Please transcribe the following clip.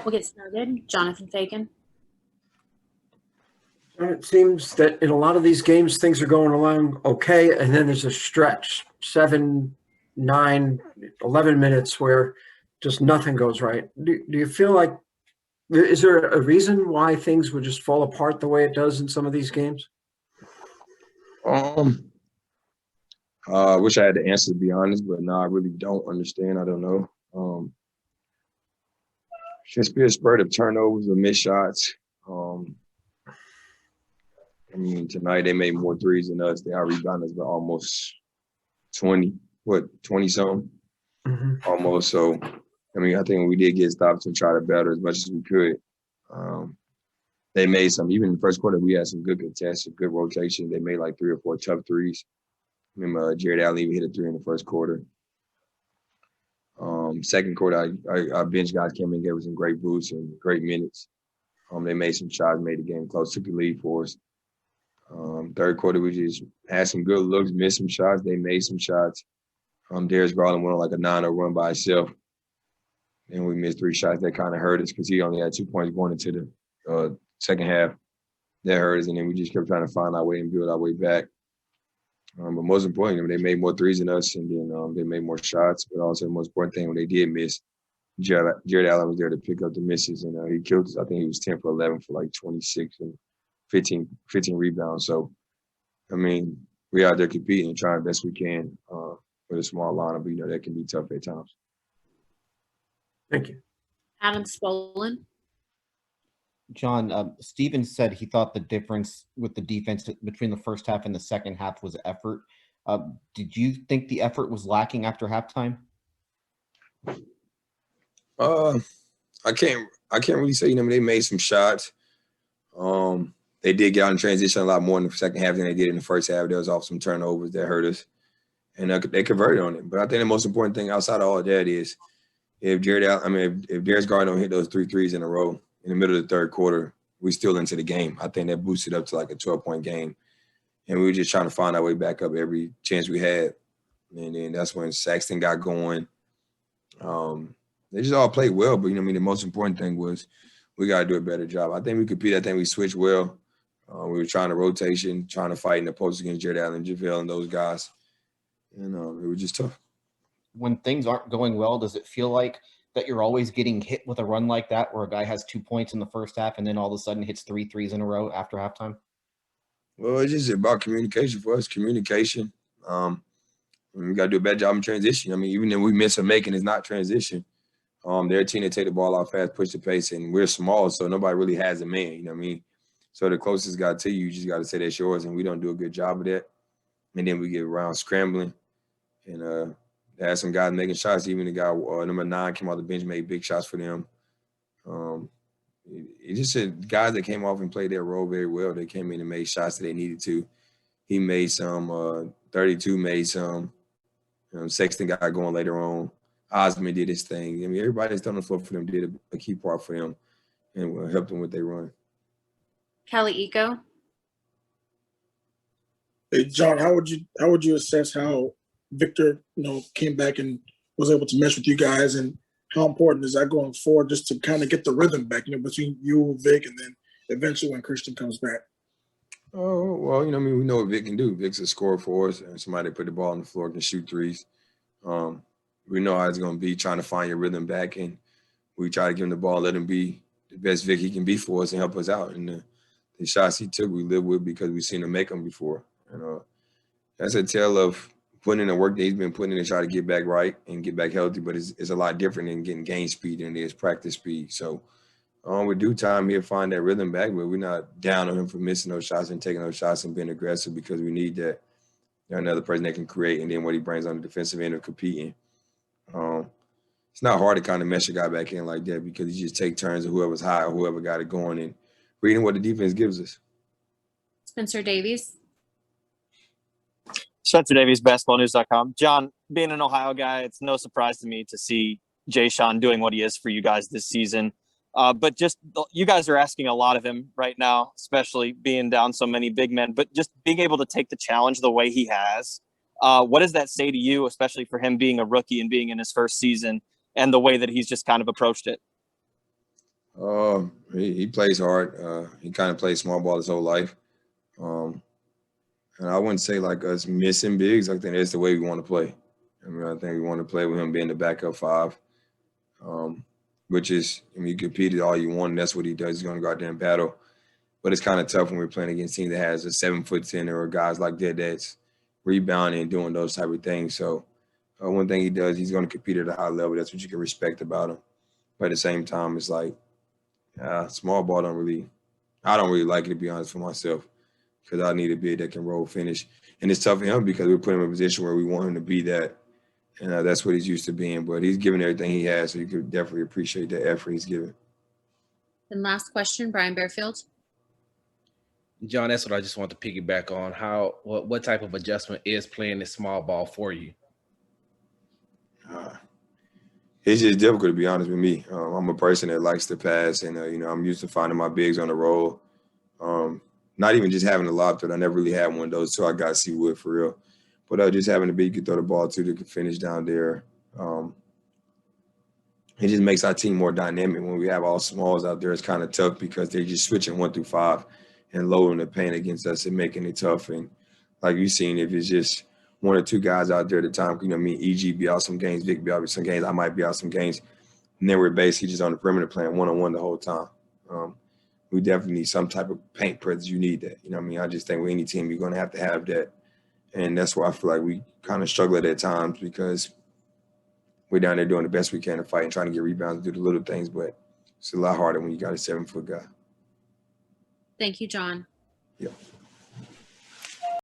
We'll get started. Jonathan Fagan. It seems that in a lot of these games, things are going along okay, and then there's a stretch, 7, 9, 11 minutes where just nothing goes right. Do you feel like, is there a reason why things would just fall apart the way it does in some of these games? I wish I had the answer, to be honest, but no, I really don't understand. I don't know. Just be a spurt of turnovers or missed shots. Tonight they made more threes than us. They out-rebounded us by almost 20-something, almost. So, I think we did get stops and try to battle as much as we could. They made some, even in the first quarter, we had some good contests, some good rotation. They made like 3 or 4 tough threes. I remember Jarrett Allen even hit a 3 in the first quarter. Second quarter, our bench guys came in and gave us some great boosts and great minutes. They made some shots, made the game close, took the lead for us. Third quarter, we just had some good looks, missed some shots. They made some shots. Darius Garland went on like a 9-0 run by himself. And we missed 3 shots. That kind of hurt us because he only had 2 points going into the second half. That hurt us. And then we just kept trying to find our way and build our way back. But most importantly, they made more threes than us, and then they made more shots. But also the most important thing, when they did miss, Jarrett Allen was there to pick up the misses, and he killed us. I think he was 10 for 11 for like 26 and 15 rebounds. So, we out there competing and trying the best we can with a small lineup. But, that can be tough at times. Thank you. Adam Spolin. John, Steven said he thought the difference with the defense between the first half and the second half was effort. Did you think the effort was lacking after halftime? I can't really say. They made some shots. They did get out in transition a lot more in the second half than they did in the first half. There was off some turnovers that hurt us, and they converted on it. But I think the most important thing outside of all of that is if Darius Garland don't hit those 3 threes in a row in the middle of the third quarter, we still into the game. I think that boosted up to like a 12-point game. And we were just trying to find our way back up every chance we had. And then that's when Saxton got going. They just all played well. But, the most important thing was we got to do a better job. I think we competed. I think we switched well. We were trying to rotation, trying to fight in the post against Jarrett Allen, JaVale, and those guys. And it was just tough. When things aren't going well, does it feel like that you're always getting hit with a run like that where a guy has 2 points in the first half and then all of a sudden hits 3 threes in a row after halftime? Well, it's just about communication for us. Communication. We got to do a better job in transition. Even if we miss a making, it's not transition. They're a team that take the ball out fast, push the pace, and we're small, so nobody really has a man, So the closest guy to you just got to say that's yours, and we don't do a good job of that. And then we get around scrambling, and they had some guys making shots. Even the guy, number 9, came off the bench, made big shots for them. It just said guys that came off and played their role very well. They came in and made shots that they needed to. He made some. 32 made some. Sexton got going later on. Osman did his thing. Everybody that's on the floor for them did a key part for them and helped them with their run. Kelly Eco. Hey, John, how would you assess how Victor, came back and was able to mesh with you guys, and how important is that going forward just to kind of get the rhythm back, between you, Vic, and then eventually when Christian comes back? Oh, well, we know what Vic can do. Vic's a scorer for us, and somebody that put the ball on the floor can shoot threes. We know how it's going to be trying to find your rhythm back, and we try to give him the ball, let him be the best Vic he can be for us and help us out. And the shots he took, we live with because we've seen him make them before. And that's a tale of putting in the work that he's been putting in to try to get back right and get back healthy, but it's a lot different than getting game speed than it is practice speed. So with due time, he'll find that rhythm back, but we're not down on him for missing those shots and taking those shots and being aggressive because we need that another person that can create, and then what he brings on the defensive end of competing. It's not hard to kind of mesh a guy back in like that because you just take turns of whoever's high or whoever got it going and reading what the defense gives us. Spencer Davies. Spencer Davies, basketballnews.com. John, being an Ohio guy, it's no surprise to me to see Jae'Sean doing what he is for you guys this season. But just you guys are asking a lot of him right now, especially being down so many big men, but just being able to take the challenge the way he has. What does that say to you, especially for him being a rookie and being in his first season and the way that he's just kind of approached it? He plays hard. He kind of plays small ball his whole life. And I wouldn't say like us missing bigs. I think that's the way we want to play. I mean, I think we want to play with him being the backup five, which is, I mean, you competed all you want, and that's what he does. He's going to go out there and battle. But it's kind of tough when we're playing against a team that has a 7'10" or guys like that that's rebounding and doing those type of things. So one thing he does, he's going to compete at a high level. That's what you can respect about him. But at the same time, it's like small ball I don't really like it, to be honest, for myself, because I need a big that can roll finish. And it's tough for him because we put him in a position where we want him to be that. And that's what he's used to being. But he's given everything he has, so you could definitely appreciate the effort he's given. And last question, Brian Bearfield. John, that's what I just want to piggyback on. What type of adjustment is playing this small ball for you? It's just difficult, to be honest with me. I'm a person that likes to pass, and I'm used to finding my bigs on the roll. Not even just having a lob threat. I never really had one of those, so I got Seawood for real. But just having a big you can throw the ball to that can finish down there. It just makes our team more dynamic. When we have all smalls out there, it's kind of tough because they're just switching 1 through 5 and lowering the paint against us and making it tough. And like you've seen, if it's just 1 or 2 guys out there at a time, EG be out some games, Vic be out some games, I might be out some games. And then we're basically just on the perimeter playing one-on-one the whole time. We definitely need some type of paint presence. You need that. I just think with any team, you're going to have that. And that's why I feel like we kind of struggle at times, because we're down there doing the best we can to fight and trying to get rebounds and do the little things. But it's a lot harder when you got a 7-foot guy. Thank you, John. Yeah.